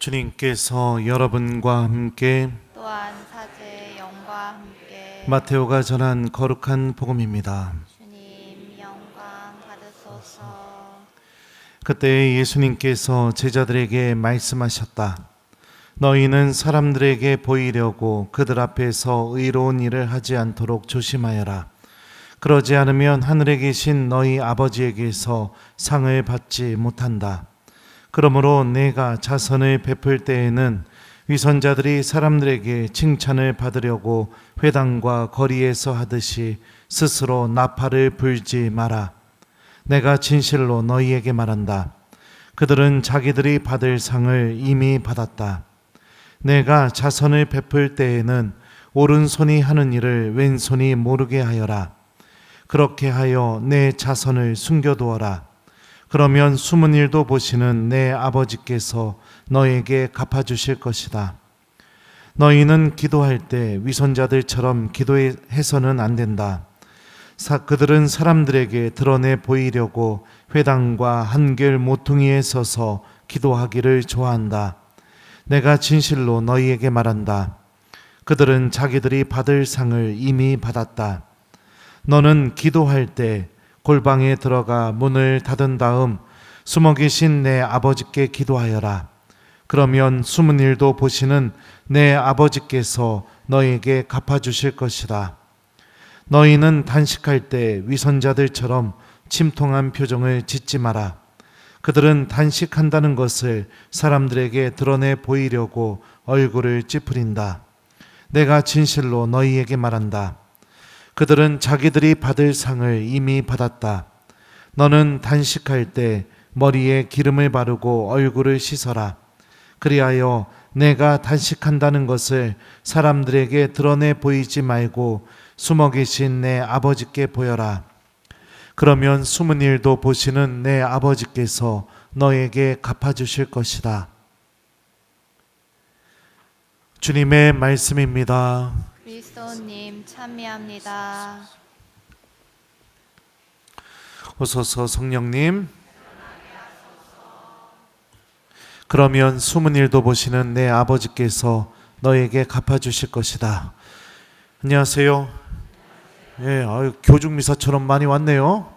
주님께서 여러분과 함께 또한 사제의 영과 함께 마테오가 전한 거룩한 복음입니다. 주님 영광 받으소서. 그때 예수님께서 제자들에게 말씀하셨다. 너희는 사람들에게 보이려고 그들 앞에서 의로운 일을 하지 않도록 조심하여라. 그러지 않으면 하늘에 계신 너희 아버지에게서 상을 받지 못한다. 그러므로 내가 자선을 베풀 때에는 위선자들이 사람들에게 칭찬을 받으려고 회당과 거리에서 하듯이 스스로 나팔을 불지 마라. 내가 진실로 너희에게 말한다. 그들은 자기들이 받을 상을 이미 받았다. 내가 자선을 베풀 때에는 오른손이 하는 일을 왼손이 모르게 하여라. 그렇게 하여 내 자선을 숨겨두어라. 그러면 숨은 일도 보시는 내 아버지께서 너에게 갚아주실 것이다. 너희는 기도할 때 위선자들처럼 기도해서는 안 된다. 그들은 사람들에게 드러내 보이려고 회당과 한결 모퉁이에 서서 기도하기를 좋아한다. 내가 진실로 너희에게 말한다. 그들은 자기들이 받을 상을 이미 받았다. 너는 기도할 때 골방에 들어가 문을 닫은 다음 숨어 계신 내 아버지께 기도하여라. 그러면 숨은 일도 보시는 내 아버지께서 너에게 갚아주실 것이다. 너희는 단식할 때 위선자들처럼 침통한 표정을 짓지 마라. 그들은 단식한다는 것을 사람들에게 드러내 보이려고 얼굴을 찌푸린다. 내가 진실로 너희에게 말한다. 그들은 자기들이 받을 상을 이미 받았다. 너는 단식할 때 머리에 기름을 바르고 얼굴을 씻어라. 그리하여 내가 단식한다는 것을 사람들에게 드러내 보이지 말고 숨어 계신 내 아버지께 보여라. 그러면 숨은 일도 보시는 내 아버지께서 너에게 갚아주실 것이다. 주님의 말씀입니다. 그리스도님 찬미합니다. 오소서 성령님. 그러면 숨은 일도 보시는 내 아버지께서 너에게 갚아주실 것이다. 안녕하세요. 예, 교중미사처럼 많이 왔네요.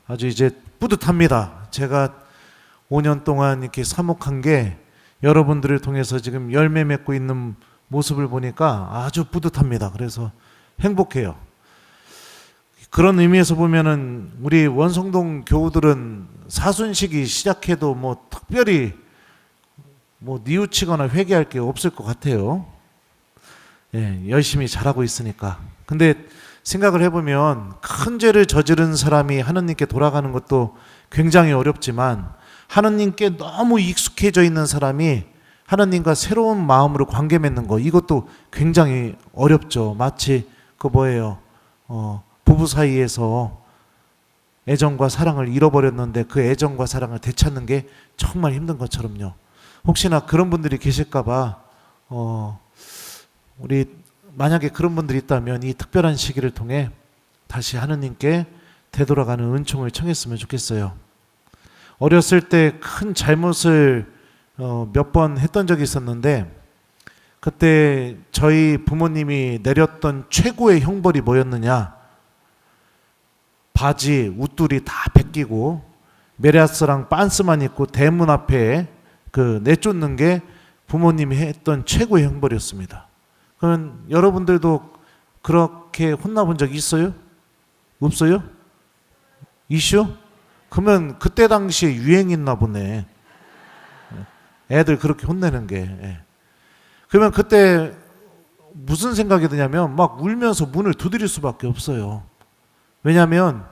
아주 이제 뿌듯합니다. 제가 5년 동안 이렇게 사목한 게 여러분들을 통해서 지금 열매 맺고 있는 모습을 보니까 아주 뿌듯합니다. 그래서 행복해요. 그런 의미에서 보면은 우리 원성동 교우들은 사순식이 시작해도 뭐 특별히 뭐 뉘우치거나 회개할 게 없을 것 같아요. 예, 열심히 잘하고 있으니까. 근데 생각을 해보면 큰 죄를 저지른 사람이 하느님께 돌아가는 것도 굉장히 어렵지만 하느님께 너무 익숙해져 있는 사람이 하느님과 새로운 마음으로 관계 맺는 거, 이것도 굉장히 어렵죠. 마치 그 뭐예요, 부부 사이에서 애정과 사랑을 잃어버렸는데 그 애정과 사랑을 되찾는 게 정말 힘든 것처럼요. 혹시나 그런 분들이 계실까봐 우리 만약에 그런 분들이 있다면 이 특별한 시기를 통해 다시 하느님께 되돌아가는 은총을 청했으면 좋겠어요. 어렸을 때 큰 잘못을 몇 번 했던 적이 있었는데 그때 저희 부모님이 내렸던 최고의 형벌이 뭐였느냐, 바지 웃둘이 다 벗기고 메리아스랑 빤스만 입고 대문 앞에 내쫓는 게 부모님이 했던 최고의 형벌이었습니다. 그러면 여러분들도 그렇게 혼나본 적 있어요? 없어요? 이슈? 그러면 그때 당시에 유행했나 보네. 애들 그렇게 혼내는 게. 그러면 그때 무슨 생각이 드냐면 막 울면서 문을 두드릴 수밖에 없어요. 왜냐하면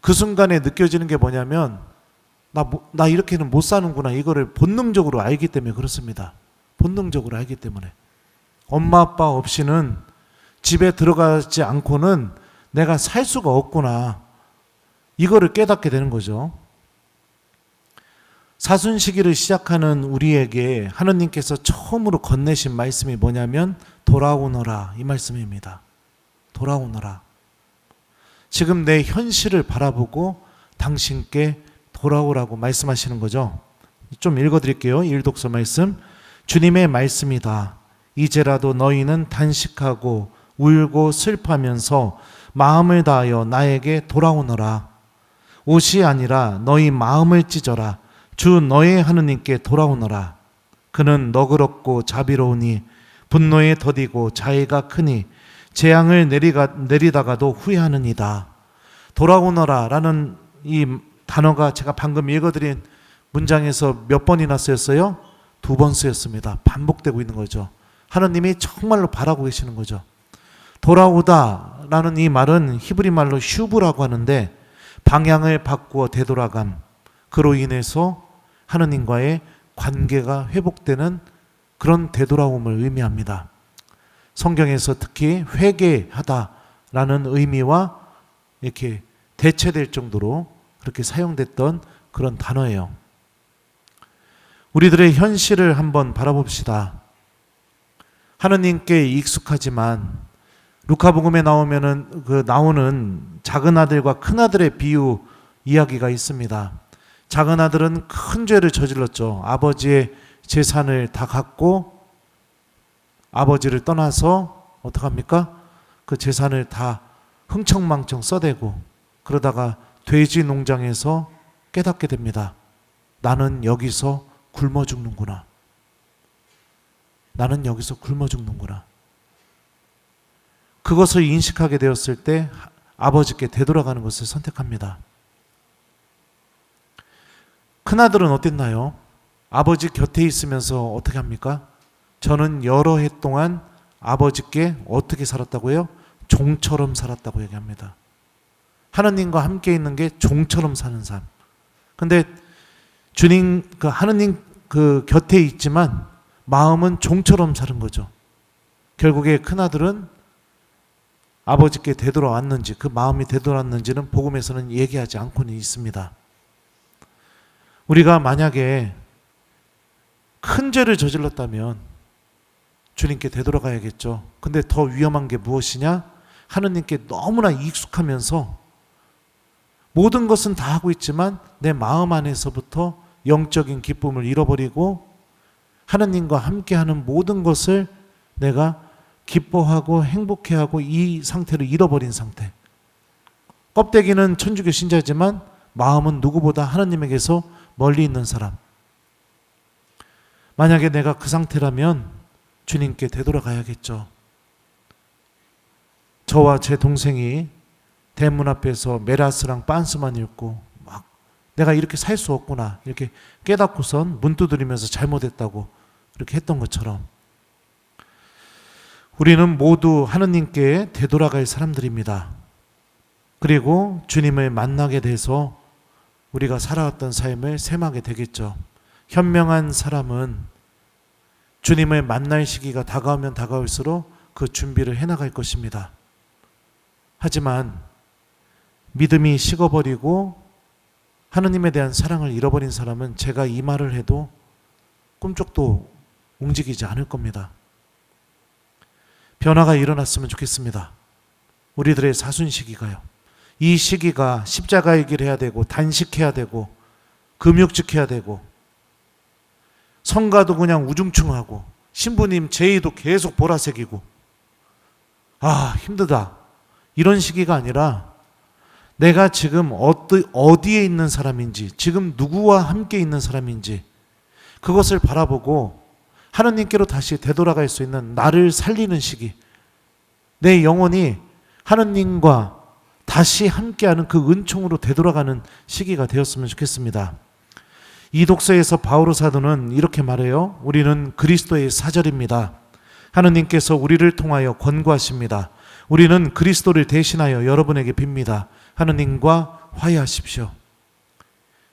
그 순간에 느껴지는 게 뭐냐면 나 이렇게는 못 사는구나, 이거를 본능적으로 알기 때문에 그렇습니다. 본능적으로 알기 때문에. 엄마 아빠 없이는 집에 들어가지 않고는 내가 살 수가 없구나, 이거를 깨닫게 되는 거죠. 사순시기를 시작하는 우리에게 하느님께서 처음으로 건네신 말씀이 뭐냐면 돌아오너라, 이 말씀입니다. 돌아오너라. 지금 내 현실을 바라보고 당신께 돌아오라고 말씀하시는 거죠. 좀 읽어드릴게요. 일독서 말씀. 주님의 말씀이다. 이제라도 너희는 단식하고 울고 슬퍼하면서 마음을 다하여 나에게 돌아오너라. 옷이 아니라 너희 마음을 찢어라. 주 너의 하느님께 돌아오너라. 그는 너그럽고 자비로우니 분노에 더디고 자애가 크니 재앙을 내리다가도 후회하느니라. 돌아오너라 라는 이 단어가 제가 방금 읽어드린 문장에서 몇 번이나 쓰였어요? 2번 쓰였습니다. 반복되고 있는 거죠. 하느님이 정말로 바라고 계시는 거죠. 돌아오다 라는 이 말은 히브리 말로 슈브라고 하는데 방향을 바꾸어 되돌아감, 그로 인해서 하느님과의 관계가 회복되는 그런 되돌아옴을 의미합니다. 성경에서 특히 회개하다라는 의미와 이렇게 대체될 정도로 그렇게 사용됐던 그런 단어예요. 우리들의 현실을 한번 바라봅시다. 하느님께 익숙하지만 루카복음에 나오는 작은 아들과 큰 아들의 비유 이야기가 있습니다. 작은 아들은 큰 죄를 저질렀죠. 아버지의 재산을 다 갖고 아버지를 떠나서 어떡합니까? 그 재산을 다 흥청망청 써대고 그러다가 돼지 농장에서 깨닫게 됩니다. 나는 여기서 굶어 죽는구나. 나는 여기서 굶어 죽는구나. 그것을 인식하게 되었을 때 아버지께 되돌아가는 것을 선택합니다. 큰아들은 어땠나요? 아버지 곁에 있으면서 어떻게 합니까? 저는 여러 해 동안 아버지께 어떻게 살았다고요? 종처럼 살았다고 얘기합니다. 하느님과 함께 있는 게 종처럼 사는 삶. 근데 주님, 하느님 곁에 있지만 마음은 종처럼 사는 거죠. 결국에 큰아들은 아버지께 되돌아왔는지, 그 마음이 되돌아왔는지는 복음에서는 얘기하지 않고는 있습니다. 우리가 만약에 큰 죄를 저질렀다면 주님께 되돌아가야겠죠. 근데 더 위험한 게 무엇이냐? 하느님께 너무나 익숙하면서 모든 것은 다 하고 있지만 내 마음 안에서부터 영적인 기쁨을 잃어버리고 하느님과 함께하는 모든 것을 내가 기뻐하고 행복해하고 이 상태를 잃어버린 상태. 껍데기는 천주교 신자지만 마음은 누구보다 하느님에게서 멀리 있는 사람. 만약에 내가 그 상태라면 주님께 되돌아가야겠죠. 저와 제 동생이 대문 앞에서 메라스랑 빤스만 읽고 막 내가 이렇게 살 수 없구나 이렇게 깨닫고선 문 두드리면서 잘못했다고 이렇게 했던 것처럼 우리는 모두 하느님께 되돌아갈 사람들입니다. 그리고 주님을 만나게 돼서 우리가 살아왔던 삶을 셈하게 되겠죠. 현명한 사람은 주님을 만날 시기가 다가오면 다가올수록 그 준비를 해나갈 것입니다. 하지만 믿음이 식어버리고 하느님에 대한 사랑을 잃어버린 사람은 제가 이 말을 해도 꿈쩍도 움직이지 않을 겁니다. 변화가 일어났으면 좋겠습니다. 우리들의 사순 시기가요. 이 시기가 십자가의 길 해야 되고 단식해야 되고 금육직해야 되고 성가도 그냥 우중충하고 신부님 제의도 계속 보라색이고 힘들다 이런 시기가 아니라 내가 지금 어디에 있는 사람인지 지금 누구와 함께 있는 사람인지 그것을 바라보고 하느님께로 다시 되돌아갈 수 있는 나를 살리는 시기, 내 영혼이 하느님과 다시 함께하는 그 은총으로 되돌아가는 시기가 되었으면 좋겠습니다. 이 독서에서 바오로 사도는 이렇게 말해요. 우리는 그리스도의 사절입니다. 하느님께서 우리를 통하여 권고하십니다. 우리는 그리스도를 대신하여 여러분에게 빕니다. 하느님과 화해하십시오.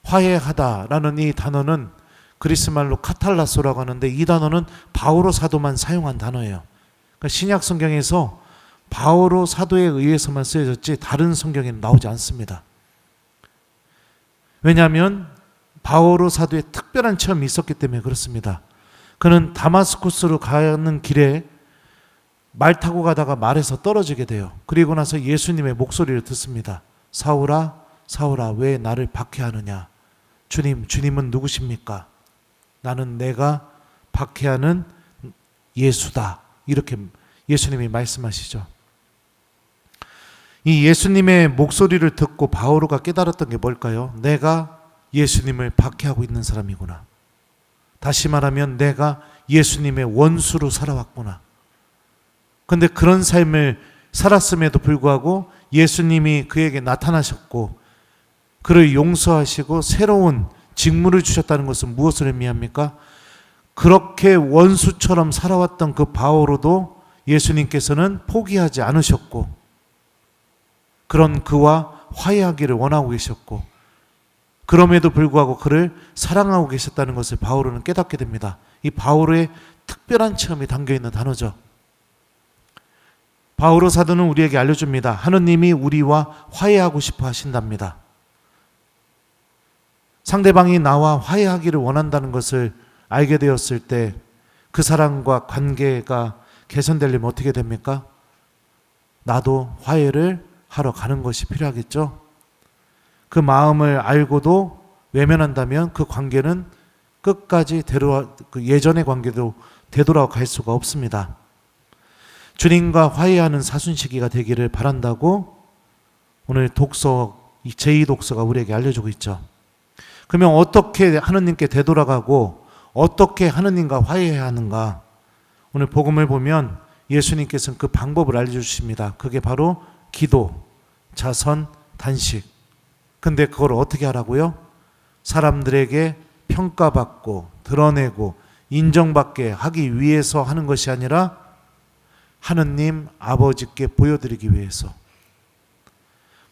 화해하다라는 이 단어는 그리스 말로 카탈라소라고 하는데 이 단어는 바오로 사도만 사용한 단어예요. 그러니까 신약 성경에서 바오로 사도에 의해서만 쓰여졌지 다른 성경에는 나오지 않습니다. 왜냐하면 바오로 사도의 특별한 체험이 있었기 때문에 그렇습니다. 그는 다마스쿠스로 가는 길에 말 타고 가다가 말에서 떨어지게 돼요. 그리고 나서 예수님의 목소리를 듣습니다. 사울아, 사울아, 왜 나를 박해하느냐? 주님은 누구십니까? 나는 내가 박해하는 예수다. 이렇게 예수님이 말씀하시죠. 이 예수님의 목소리를 듣고 바오로가 깨달았던 게 뭘까요? 내가 예수님을 박해하고 있는 사람이구나. 다시 말하면 내가 예수님의 원수로 살아왔구나. 근데 그런 삶을 살았음에도 불구하고 예수님이 그에게 나타나셨고 그를 용서하시고 새로운 직무를 주셨다는 것은 무엇을 의미합니까? 그렇게 원수처럼 살아왔던 그 바오로도 예수님께서는 포기하지 않으셨고 그런 그와 화해하기를 원하고 계셨고 그럼에도 불구하고 그를 사랑하고 계셨다는 것을 바오로는 깨닫게 됩니다. 이 바오로의 특별한 체험이 담겨있는 단어죠. 바오로 사도는 우리에게 알려줍니다. 하느님이 우리와 화해하고 싶어 하신답니다. 상대방이 나와 화해하기를 원한다는 것을 알게 되었을 때 그 사람과 관계가 개선되려면 어떻게 됩니까? 나도 화해를 하러 가는 것이 필요하겠죠. 그 마음을 알고도 외면한다면 그 관계는 끝까지 그 예전의 관계도 되돌아갈 수가 없습니다. 주님과 화해하는 사순시기가 되기를 바란다고 오늘 제2독서가 우리에게 알려주고 있죠. 그러면 어떻게 하느님께 되돌아가고 어떻게 하느님과 화해해야 하는가? 오늘 복음을 보면 예수님께서는 그 방법을 알려주십니다. 그게 바로 기도, 자선, 단식. 근데 그걸 어떻게 하라고요? 사람들에게 평가받고 드러내고 인정받게 하기 위해서 하는 것이 아니라 하느님 아버지께 보여드리기 위해서.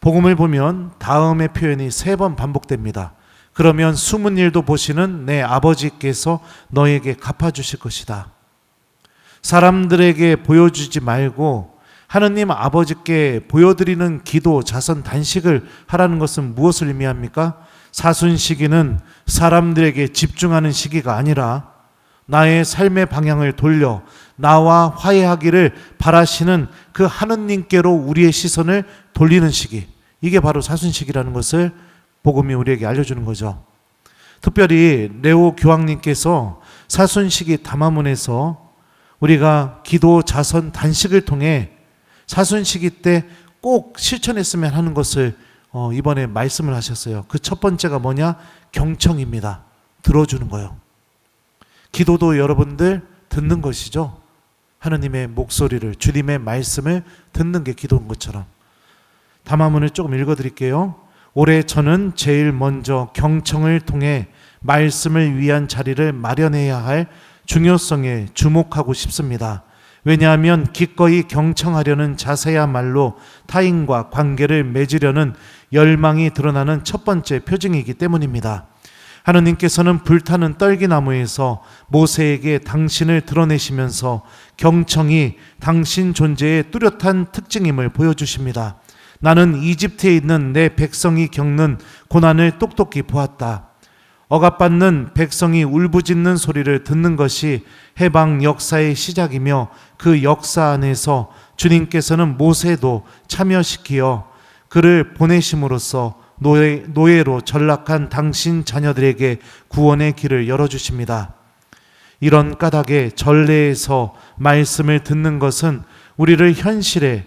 복음을 보면 다음의 표현이 3번 반복됩니다. 그러면 숨은 일도 보시는 내 아버지께서 너에게 갚아주실 것이다. 사람들에게 보여주지 말고 하느님 아버지께 보여드리는 기도, 자선, 단식을 하라는 것은 무엇을 의미합니까? 사순시기는 사람들에게 집중하는 시기가 아니라 나의 삶의 방향을 돌려 나와 화해하기를 바라시는 그 하느님께로 우리의 시선을 돌리는 시기. 이게 바로 사순시기라는 것을 복음이 우리에게 알려주는 거죠. 특별히 레오 교황님께서 사순시기 담화문에서 우리가 기도, 자선, 단식을 통해 사순시기 때 꼭 실천했으면 하는 것을 이번에 말씀을 하셨어요. 그 첫 번째가 뭐냐? 경청입니다. 들어주는 거예요. 기도도 여러분들 듣는 것이죠. 하느님의 목소리를, 주님의 말씀을 듣는 게 기도인 것처럼. 담화문을 조금 읽어드릴게요. 올해 저는 제일 먼저 경청을 통해 말씀을 위한 자리를 마련해야 할 중요성에 주목하고 싶습니다. 왜냐하면 기꺼이 경청하려는 자세야말로 타인과 관계를 맺으려는 열망이 드러나는 첫 번째 표징이기 때문입니다. 하느님께서는 불타는 떨기나무에서 모세에게 당신을 드러내시면서 경청이 당신 존재의 뚜렷한 특징임을 보여주십니다. 나는 이집트에 있는 내 백성이 겪는 고난을 똑똑히 보았다. 억압받는 백성이 울부짖는 소리를 듣는 것이 해방 역사의 시작이며 그 역사 안에서 주님께서는 모세도 참여시키어 그를 보내심으로써 노예로 전락한 당신 자녀들에게 구원의 길을 열어주십니다. 이런 까닭에 전례에서 말씀을 듣는 것은 우리를 현실에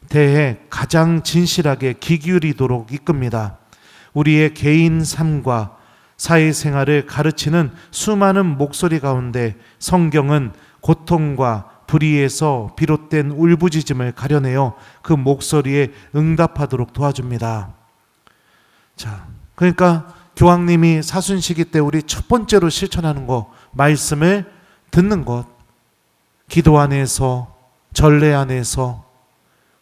대해 가장 진실하게 귀 기울이도록 이끕니다. 우리의 개인 삶과 사회생활을 가르치는 수많은 목소리 가운데 성경은 고통과 불의에서 비롯된 울부짖음을 가려내어 그 목소리에 응답하도록 도와줍니다. 자, 그러니까 교황님이 사순시기 때 우리 첫 번째로 실천하는 거, 말씀을 듣는 것, 기도 안에서, 전례 안에서,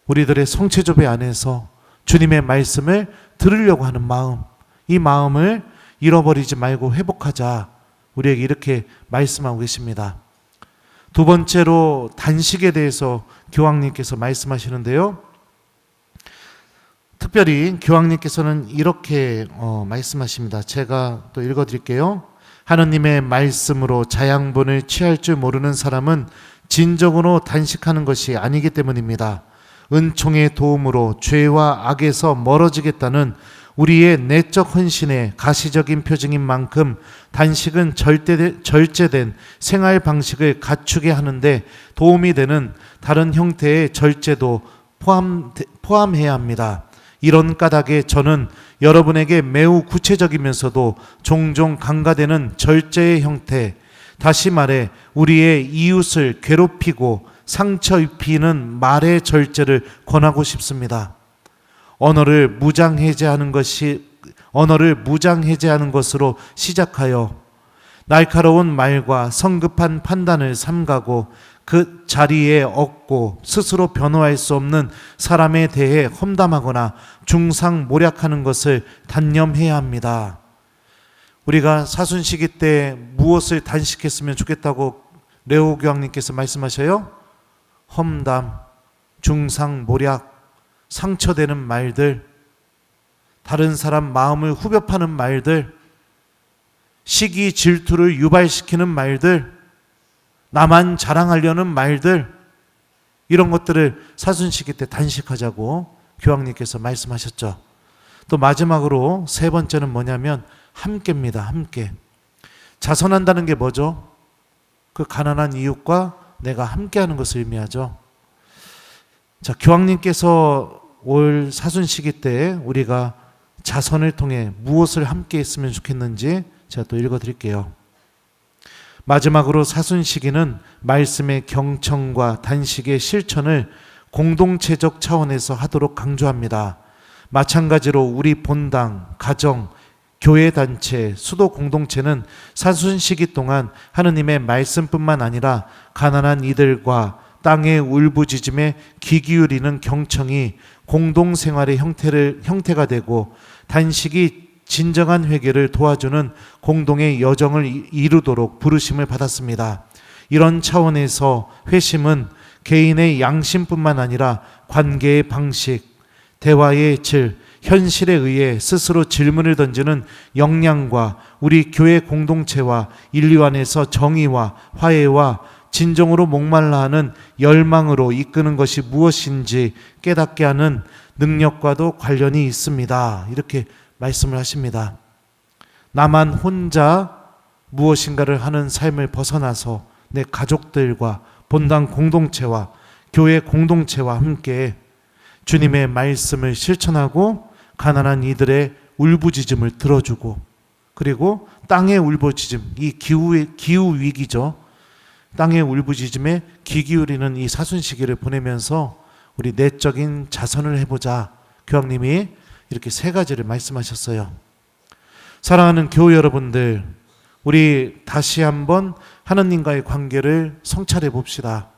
우리들의 성체조배 안에서 주님의 말씀을 들으려고 하는 마음, 이 마음을 잃어버리지 말고 회복하자. 우리에게 이렇게 말씀하고 계십니다. 두 번째로 단식에 대해서 교황님께서 말씀하시는데요. 특별히 교황님께서는 이렇게 말씀하십니다. 제가 또 읽어드릴게요. 하느님의 말씀으로 자양분을 취할 줄 모르는 사람은 진정으로 단식하는 것이 아니기 때문입니다. 은총의 도움으로 죄와 악에서 멀어지겠다는 우리의 내적 헌신의 가시적인 표징인 만큼 단식은 절제된 생활 방식을 갖추게 하는데 도움이 되는 다른 형태의 절제도 포함해야 합니다. 이런 까닭에 저는 여러분에게 매우 구체적이면서도 종종 간과되는 절제의 형태, 다시 말해 우리의 이웃을 괴롭히고 상처 입히는 말의 절제를 권하고 싶습니다. 언어를 무장해제하는 것으로 시작하여 날카로운 말과 성급한 판단을 삼가고 그 자리에 얻고 스스로 변호할 수 없는 사람에 대해 험담하거나 중상모략하는 것을 단념해야 합니다. 우리가 사순시기 때 무엇을 단식했으면 좋겠다고 레오 교황님께서 말씀하셔요? 험담, 중상모략, 상처되는 말들, 다른 사람 마음을 후벼 파는 말들, 시기 질투를 유발시키는 말들, 나만 자랑하려는 말들, 이런 것들을 사순시기 때 단식하자고 교황님께서 말씀하셨죠. 또 마지막으로 세 번째는 뭐냐면 함께입니다. 함께. 자선한다는 게 뭐죠? 그 가난한 이웃과 내가 함께하는 것을 의미하죠. 자, 교황님께서 올 사순시기 때 우리가 자선을 통해 무엇을 함께 했으면 좋겠는지 제가 또 읽어드릴게요. 마지막으로 사순시기는 말씀의 경청과 단식의 실천을 공동체적 차원에서 하도록 강조합니다. 마찬가지로 우리 본당, 가정, 교회 단체, 수도 공동체는 사순시기 동안 하느님의 말씀뿐만 아니라 가난한 이들과 땅의 울부짖음에 귀 기울이는 경청이 공동생활의 형태가 되고 단식이 진정한 회개를 도와주는 공동의 여정을 이루도록 부르심을 받았습니다. 이런 차원에서 회심은 개인의 양심뿐만 아니라 관계의 방식, 대화의 질, 현실에 의해 스스로 질문을 던지는 역량과 우리 교회 공동체와 인류 안에서 정의와 화해와 진정으로 목말라 하는 열망으로 이끄는 것이 무엇인지 깨닫게 하는 능력과도 관련이 있습니다. 이렇게 말씀을 하십니다. 나만 혼자 무엇인가를 하는 삶을 벗어나서 내 가족들과 본당 공동체와 교회 공동체와 함께 주님의 말씀을 실천하고 가난한 이들의 울부짖음을 들어주고, 그리고 땅의 울부짖음, 이 기후 위기죠. 땅의 울부짖음에 귀 기울이는 이 사순시기를 보내면서 우리 내적인 자선을 해보자. 교황님이 이렇게 세 가지를 말씀하셨어요. 사랑하는 교우 여러분들, 우리 다시 한번 하느님과의 관계를 성찰해 봅시다.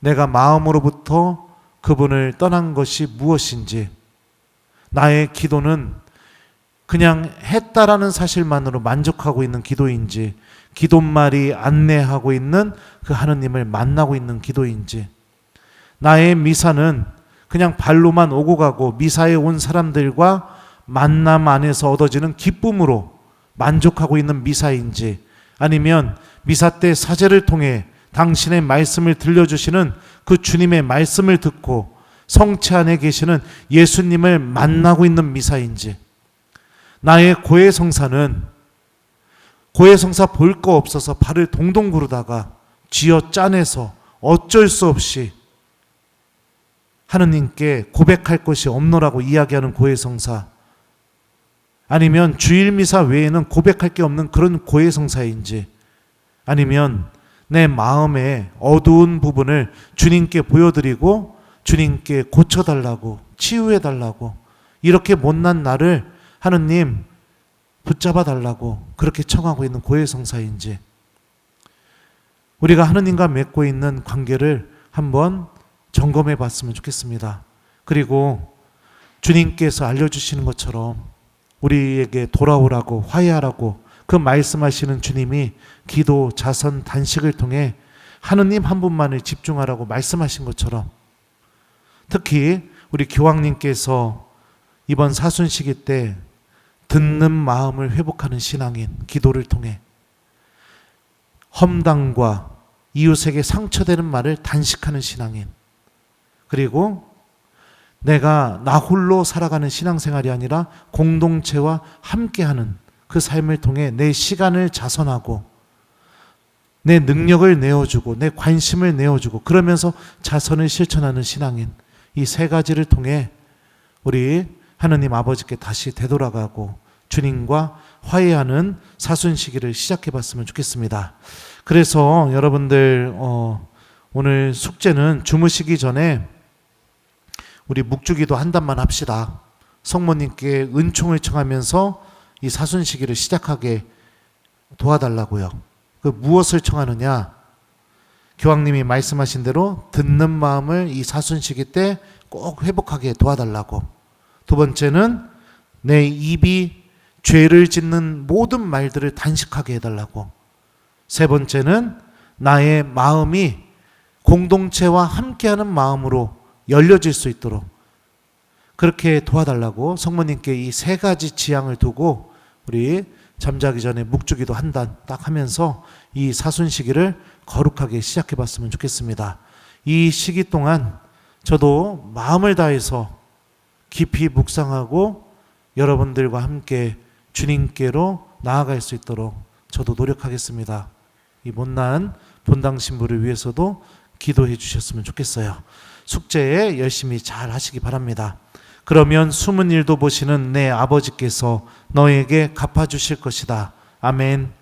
내가 마음으로부터 그분을 떠난 것이 무엇인지, 나의 기도는 그냥 했다라는 사실만으로 만족하고 있는 기도인지, 기도말이 안내하고 있는 그 하느님을 만나고 있는 기도인지, 나의 미사는 그냥 발로만 오고 가고 미사에 온 사람들과 만남 안에서 얻어지는 기쁨으로 만족하고 있는 미사인지, 아니면 미사 때 사제를 통해 당신의 말씀을 들려주시는 그 주님의 말씀을 듣고 성체 안에 계시는 예수님을 만나고 있는 미사인지, 나의 고해성사는 고해성사 볼 거 없어서 발을 동동 구르다가 쥐어 짜내서 어쩔 수 없이 하느님께 고백할 것이 없노라고 이야기하는 고해성사, 아니면 주일미사 외에는 고백할 게 없는 그런 고해성사인지, 아니면 내 마음의 어두운 부분을 주님께 보여드리고 주님께 고쳐달라고, 치유해달라고, 이렇게 못난 나를 하느님 붙잡아달라고 그렇게 청하고 있는 고해성사인지, 우리가 하느님과 맺고 있는 관계를 한번 점검해 봤으면 좋겠습니다. 그리고 주님께서 알려주시는 것처럼 우리에게 돌아오라고, 화해하라고 그 말씀하시는 주님이 기도, 자선, 단식을 통해 하느님 한 분만을 집중하라고 말씀하신 것처럼, 특히 우리 교황님께서 이번 사순시기 때 듣는 마음을 회복하는 신앙인, 기도를 통해 험담과 이웃에게 상처되는 말을 단식하는 신앙인, 그리고 내가 나 홀로 살아가는 신앙생활이 아니라 공동체와 함께하는 그 삶을 통해 내 시간을 자선하고 내 능력을 내어주고 내 관심을 내어주고 그러면서 자선을 실천하는 신앙인, 이 세 가지를 통해 우리 하느님 아버지께 다시 되돌아가고 주님과 화해하는 사순시기를 시작해 봤으면 좋겠습니다. 그래서 여러분들 오늘 숙제는 주무시기 전에 우리 묵주기도 한 단만 합시다. 성모님께 은총을 청하면서 이 사순시기를 시작하게 도와달라고요. 그 무엇을 청하느냐? 교황님이 말씀하신 대로 듣는 마음을 이 사순시기 때 꼭 회복하게 도와달라고. 두 번째는 내 입이 죄를 짓는 모든 말들을 단식하게 해달라고. 세 번째는 나의 마음이 공동체와 함께하는 마음으로 열려질 수 있도록 그렇게 도와달라고 성모님께 이 세 가지 지향을 두고 우리 잠자기 전에 묵주기도 한 단 딱 하면서 이 사순시기를 거룩하게 시작해 봤으면 좋겠습니다. 이 시기 동안 저도 마음을 다해서 깊이 묵상하고 여러분들과 함께 주님께로 나아갈 수 있도록 저도 노력하겠습니다. 이 못난 본당 신부를 위해서도 기도해 주셨으면 좋겠어요. 숙제에 열심히 잘 하시기 바랍니다. 그러면 숨은 일도 보시는 내 아버지께서 너에게 갚아주실 것이다. 아멘.